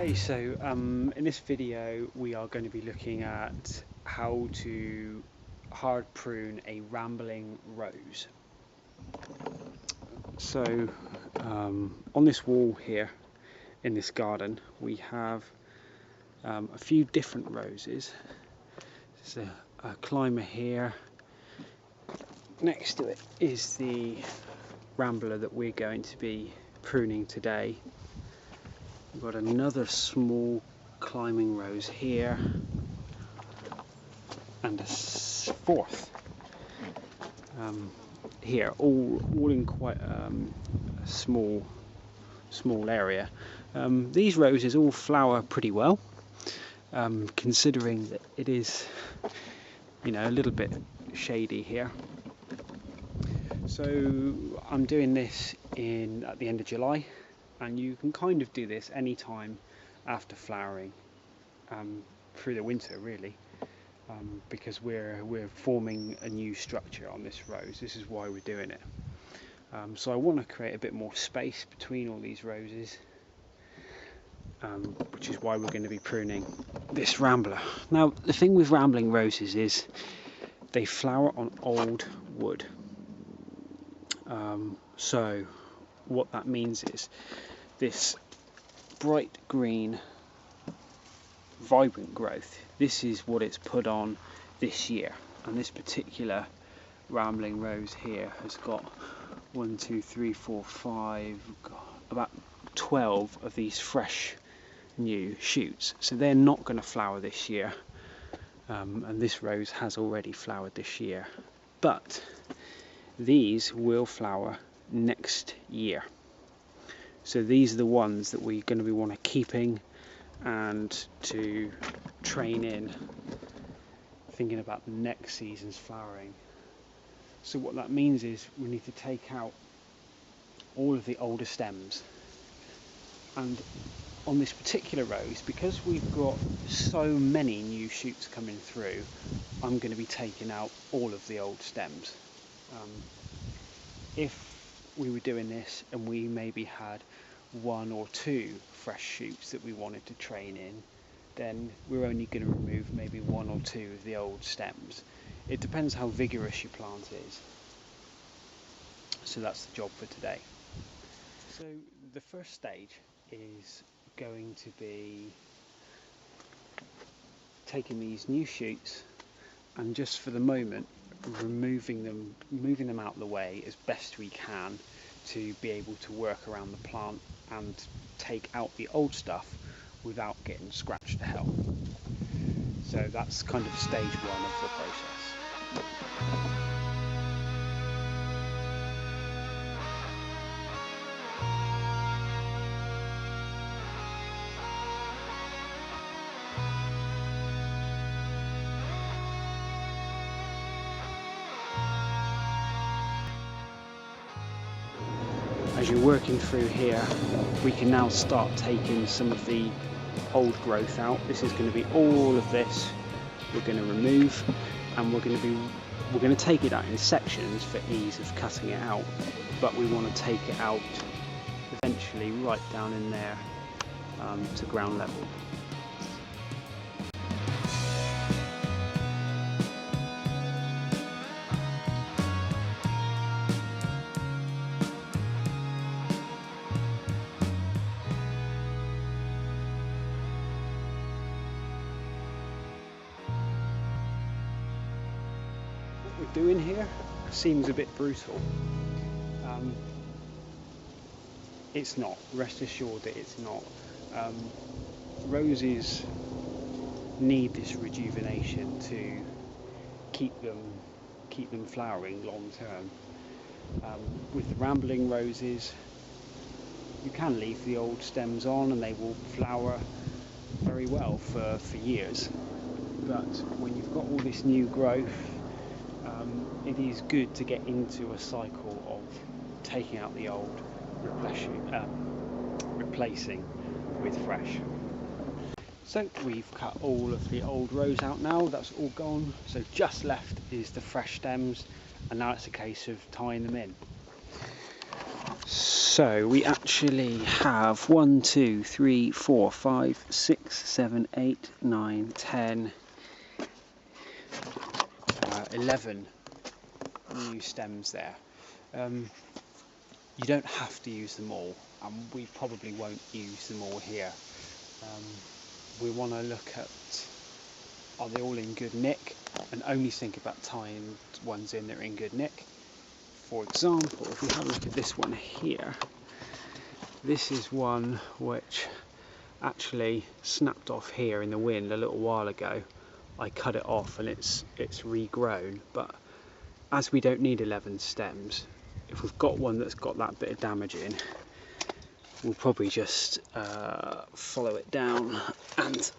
Okay, so in this video we are going to be looking at how to hard prune a rambling rose. So on this wall here in this garden we have a few different roses. There's a climber here. Next to it is the rambler that we're going to be pruning today. We've got another small climbing rose here, and a fourth here, all in quite a small area. These roses all flower pretty well, considering that it is, a little bit shady here. So I'm doing this at the end of July. And you can kind of do this any time after flowering through the winter, really, because we're forming a new structure on this rose. This is why we're doing it. So I want to create a bit more space between all these roses, which is why we're going to be pruning this rambler. Now, the thing with rambling roses is they flower on old wood. So what that means is this bright green vibrant growth, this is what it's put on this year. And this particular rambling rose here has got 1, 2, 3, 4, 5, about 12 of these fresh new shoots, so they're not going to flower this year, and this rose has already flowered this year, but these will flower next year. So these are the ones that we're going to be keeping and to train in, thinking about the next season's flowering. So what that means is we need to take out all of the older stems, and on this particular rose, because we've got so many new shoots coming through, I'm going to be taking out all of the old stems. If we were doing this and we maybe had 1 or 2 fresh shoots that we wanted to train in, then we're only going to remove maybe 1 or 2 of the old stems. It depends how vigorous your plant is. So that's the job for today. So the first stage is going to be taking these new shoots and just for the moment moving them out of the way as best we can to be able to work around the plant and take out the old stuff without getting scratched to hell. So that's kind of stage 1 of the process. As you're working through here, we can now start taking some of the old growth out. This is going to be all of this we're going to remove, and we're going to take it out in sections for ease of cutting it out, but we want to take it out eventually right down in there to ground level. What we're doing here seems a bit brutal. It's not. Rest assured that it's not. Roses need this rejuvenation to keep them flowering long term. With the rambling roses, you can leave the old stems on and they will flower very well for years. But when you've got all this new growth, it is good to get into a cycle of taking out the old, replacing with fresh. So we've cut all of the old rows out now, that's all gone, so just left is the fresh stems, and now it's a case of tying them in. So So we actually have 1, 2, 3, 4, 5, 6, 7, 8, 9, 10, 11 new stems there. You don't have to use them all, and we probably won't use them all here. We want to look at, are they all in good nick, and only think about tying ones in that are in good nick. For example, if we have a look at this one here, this is one which actually snapped off here in the wind a little while ago. I cut it off and it's regrown, but as we don't need 11 stems, if we've got one that's got that bit of damage in, we'll probably just follow it down and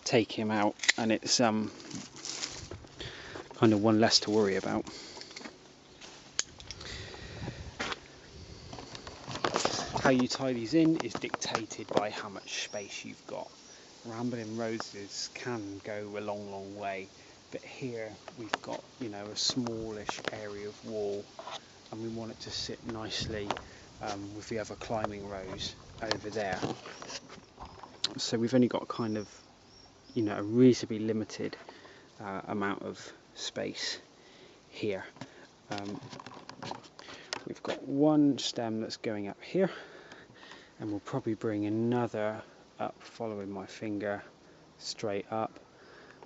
take him out, and it's kind of one less to worry about. How you tie these in is dictated by how much space you've got. Rambling roses can go a long way, but here we've got, you know, a smallish area of wall, and we want it to sit nicely with the other climbing rose over there. So we've only got kind of, you know, a reasonably limited amount of space here. We've got one stem that's going up here, and we'll probably bring another up following my finger straight up,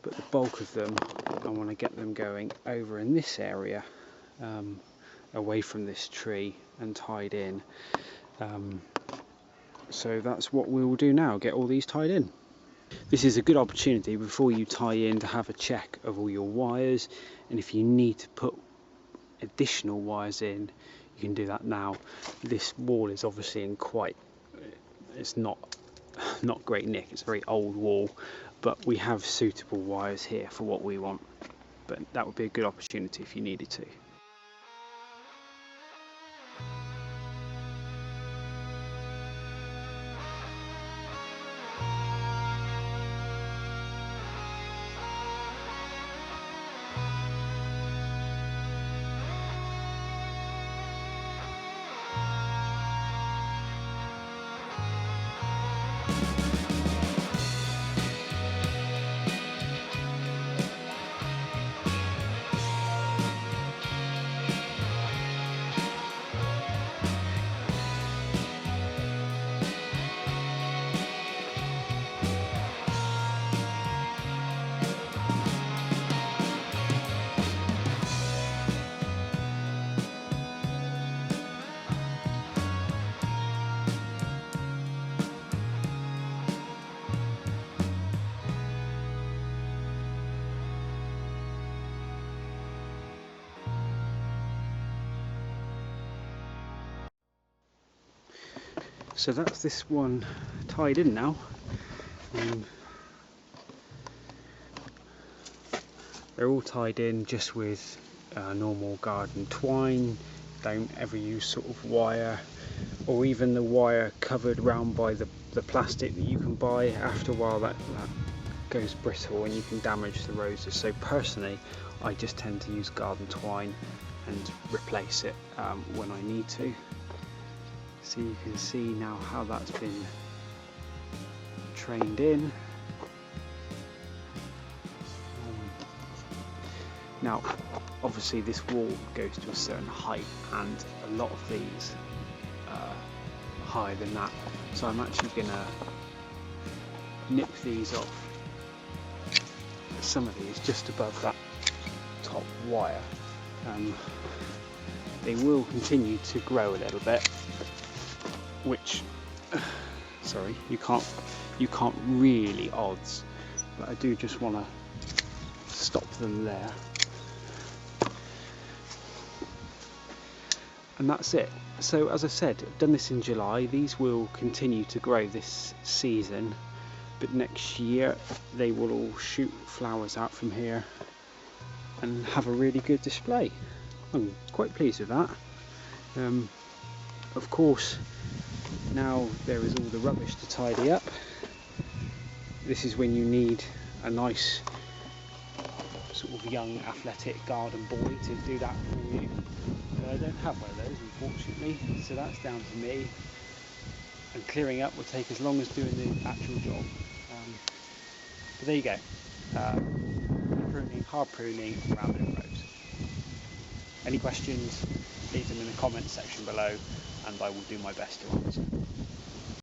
but the bulk of them I want to get them going over in this area, away from this tree and tied in. So that's what we will do now, get all these tied in. This is a good opportunity before you tie in to have a check of all your wires, and if you need to put additional wires in, you can do that now. This wall is obviously in it's not great nick, it's a very old wall, but we have suitable wires here for what we want, but that would be a good opportunity if you needed to. So that's this one tied in now. They're all tied in just with normal garden twine. Don't ever use sort of wire, or even the wire covered round by the plastic that you can buy. After a while that goes brittle and you can damage the roses. So personally, I just tend to use garden twine and replace it when I need to. So you can see now how that's been trained in. Now obviously this wall goes to a certain height, and a lot of these are higher than that, so I'm actually going to nip these off, some of these just above that top wire. They will continue to grow a little bit, which sorry, you can't really odds, but I do just want to stop them there. And that's it. So as I said, I've done this in July. These will continue to grow this season, but next year they will all shoot flowers out from here and have a really good display. I'm quite pleased with that. Of course, now there is all the rubbish to tidy up. This is when you need a nice sort of young athletic garden boy to do that for you. But I don't have one of those, unfortunately, so that's down to me, and clearing up will take as long as doing the actual job. But there you go, pruning, hard pruning, rambling rose. Any questions, leave them in the comments section below and I will do my best to answer.